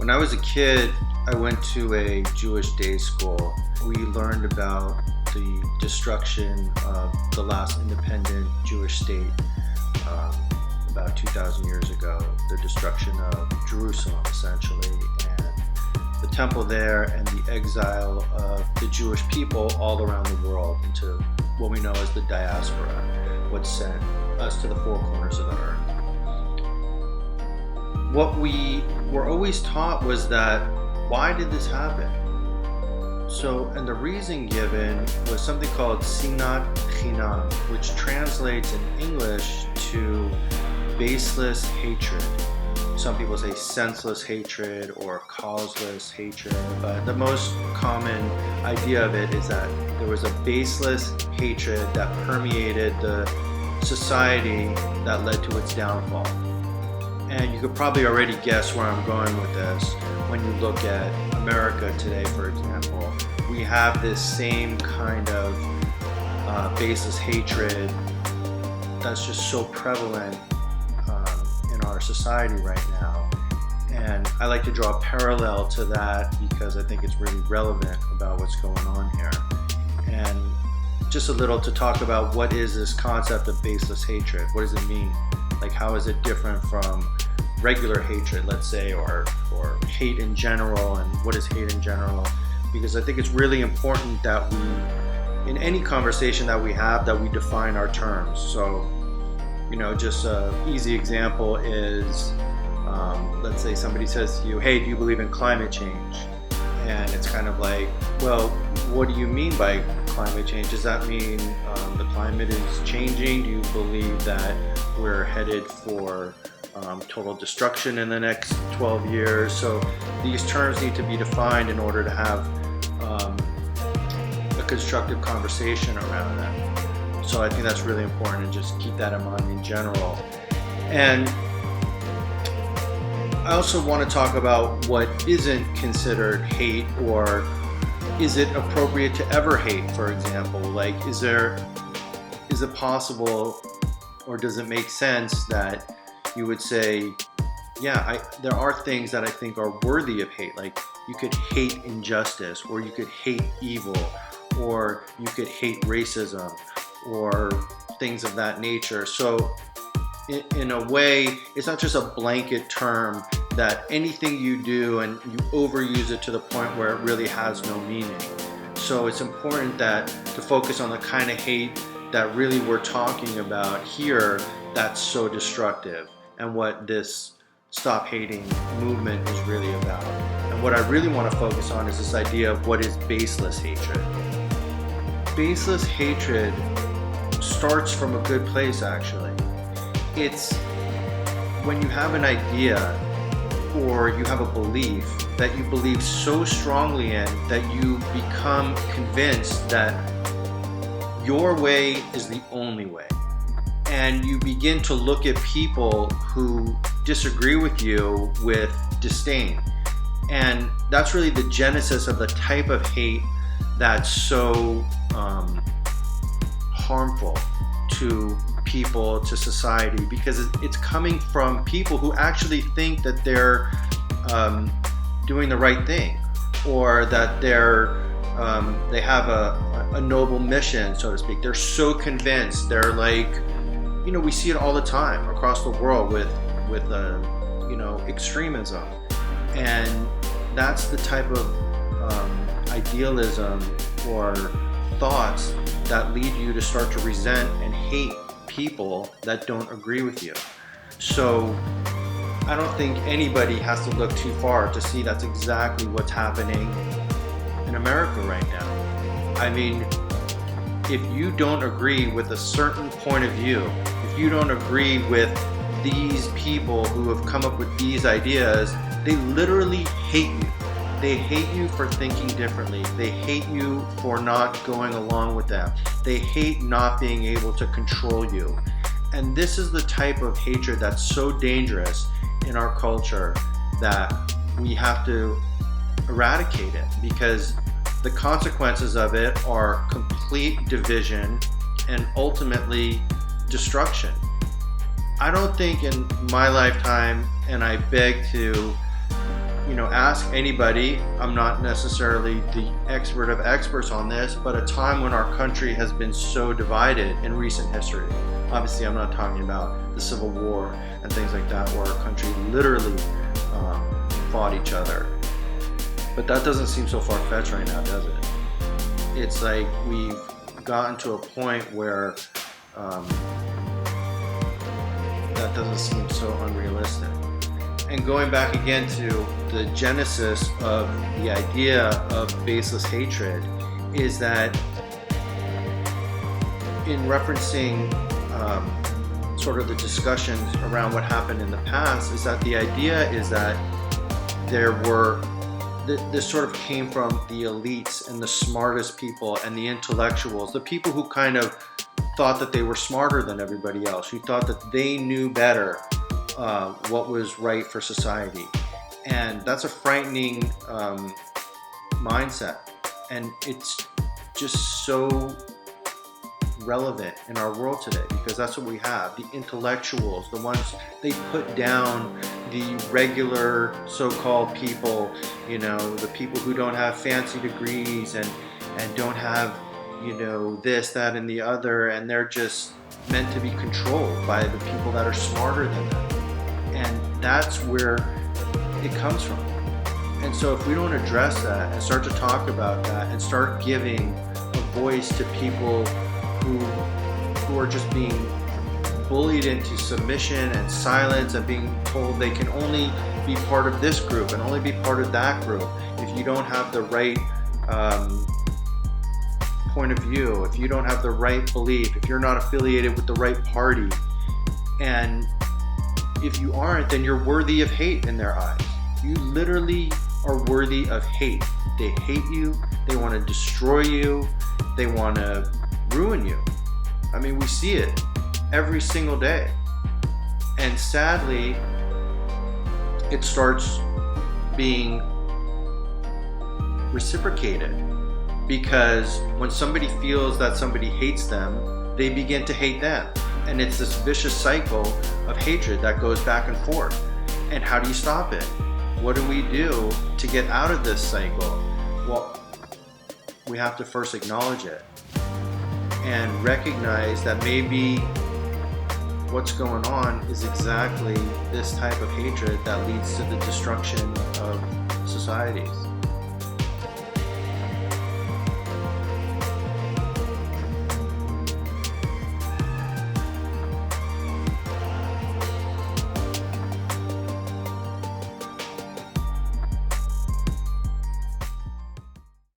When I was a kid, I went to a Jewish day school. We learned about the destruction of the last independent Jewish state about 2,000 years ago, the destruction of Jerusalem, essentially, and the temple there, and the exile of the Jewish people all around the world into what we know as the diaspora, what sent us to the four corners of the earth. What we were always taught was that, why did this happen? And the reason given was something called sinat chinam, which translates in English to baseless hatred. Some people say senseless hatred or causeless hatred, but the most common idea of it is that there was a baseless hatred that permeated the society that led to its downfall. And you could probably already guess where I'm going with this. When you look at America today, for example, we have this same kind of baseless hatred that's just so prevalent in our society right now. And I like to draw a parallel to that because I think it's really relevant about what's going on here. And just a little to talk about what is this concept of baseless hatred? What does it mean? Like, how is it different from regular hatred, let's say, or hate in general, and what is hate in general? Because I think it's really important that we, in any conversation that we have, that we define our terms. So, just an easy example is, let's say somebody says to you, hey, do you believe in climate change? And it's kind of like, well, what do you mean by climate change? Does that mean the climate is changing? Do you believe that we're headed for total destruction in the next 12 years? So these terms need to be defined in order to have a constructive conversation around that. So I think that's really important, and just keep that in mind in general. And I also want to talk about what isn't considered hate, or is it appropriate to ever hate, for example? Like, is it possible, or does it make sense that you would say, yeah, there are things that I think are worthy of hate. Like, you could hate injustice, or you could hate evil, or you could hate racism, or things of that nature. So in a way, it's not just a blanket term that anything you do and you overuse it to the point where it really has no meaning. So it's important to focus on the kind of hate that really we're talking about here that's so destructive, and what this Stop Hating movement is really about. And what I really want to focus on is this idea of what is baseless hatred. Baseless hatred starts from a good place, actually. It's when you have an idea or you have a belief that you believe so strongly in that you become convinced that your way is the only way. And you begin to look at people who disagree with you with disdain. And that's really the genesis of the type of hate that's so harmful to people, to society, because it's coming from people who actually think that they're doing the right thing, or that they have a noble mission, so to speak. They're so convinced. They're like, we see it all the time across the world with extremism, and that's the type of idealism or thoughts that lead you to start to resent and hate people that don't agree with you. So I don't think anybody has to look too far to see that's exactly what's happening in America right now. I mean, if you don't agree with a certain point of view, if you don't agree with these people who have come up with these ideas, they literally hate you. They hate you for thinking differently. They hate you for not going along with them. They hate not being able to control you. And this is the type of hatred that's so dangerous in our culture that we have to eradicate it, because the consequences of it are complete division and ultimately destruction. I don't think in my lifetime, and I beg to ask anybody. I'm not necessarily the expert of experts on this, but a time when our country has been so divided in recent history. Obviously, I'm not talking about the Civil War and things like that, where our country literally fought each other. But that doesn't seem so far-fetched right now, does it? It's like we've gotten to a point where that doesn't seem so unrealistic. And going back again to the genesis of the idea of baseless hatred is that, in referencing sort of the discussions around what happened in the past, is that the idea is that this sort of came from the elites and the smartest people and the intellectuals, the people who kind of thought that they were smarter than everybody else, who thought that they knew better what was right for society. And that's a frightening mindset. And it's just so relevant in our world today, because that's what we have. The intellectuals, the ones, they put down the regular so-called people, the people who don't have fancy degrees and don't have, this, that, and the other, and they're just meant to be controlled by the people that are smarter than them. And that's where it comes from. And so if we don't address that and start to talk about that and start giving a voice to people who are just being bullied into submission and silence and being told they can only be part of this group and only be part of that group if you don't have the right point of view, if you don't have the right belief, if you're not affiliated with the right party, and if you aren't, then you're worthy of hate in their eyes. You literally are worthy of hate. They hate you, they want to destroy you, they want to ruin you. I mean, we see it every single day. And sadly, it starts being reciprocated, because when somebody feels that somebody hates them, they begin to hate them. And it's this vicious cycle of hatred that goes back and forth. And how do you stop it? What do we do to get out of this cycle? Well, we have to first acknowledge it and recognize that maybe what's going on is exactly this type of hatred that leads to the destruction of societies.